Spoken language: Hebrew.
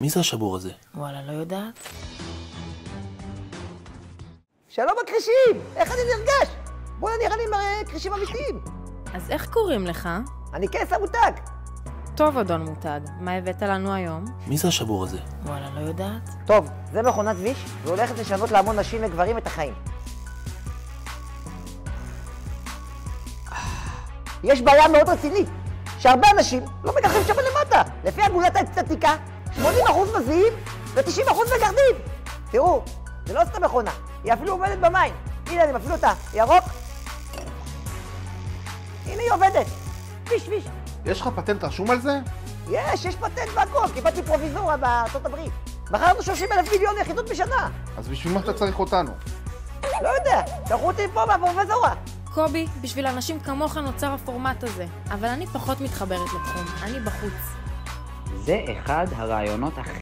מי זה השבור הזה? וואלה, לא יודעת. שלום הקרישים! איך אני נרגש? בואו נראה לי עם קרישים אמיתיים. אז איך קוראים לך? אני קייס המותג. טוב, אדון מותג. מה הבאת לנו היום? מי זה השבור הזה? וואלה, לא יודעת. טוב, זה מכונת ויש, והולכת לשנות להמון נשים וגברים את החיים. יש בעיה מאוד רצינית, שהרבה אנשים לא מגחכים שם למטה. לפי אגודת האסתטיקה, 80% מזיעים ו-90% מגחדים. תראו, זה לא סתם מכונה, היא אפילו עומדת במים. הנה, אני מפעיל אותה. ירוק. הנה היא עובדת. ויש, ויש. יש לך פטנט רשום על זה? יש פטנט והכל. קיבלתי פרוביזורה בארצות הברית. מכרנו 30,000 מיליון יחידות בשנה. אז בשביל מה אתה צריך אותנו? לא יודע, שלחו אותי פה מהפרוביזורה. קובי, בשביל אנשים כמוך נוצר הפורמט הזה. אבל אני פחות מתחברת לתחום. אני בחוץ. זה אחד הרעיונות הכי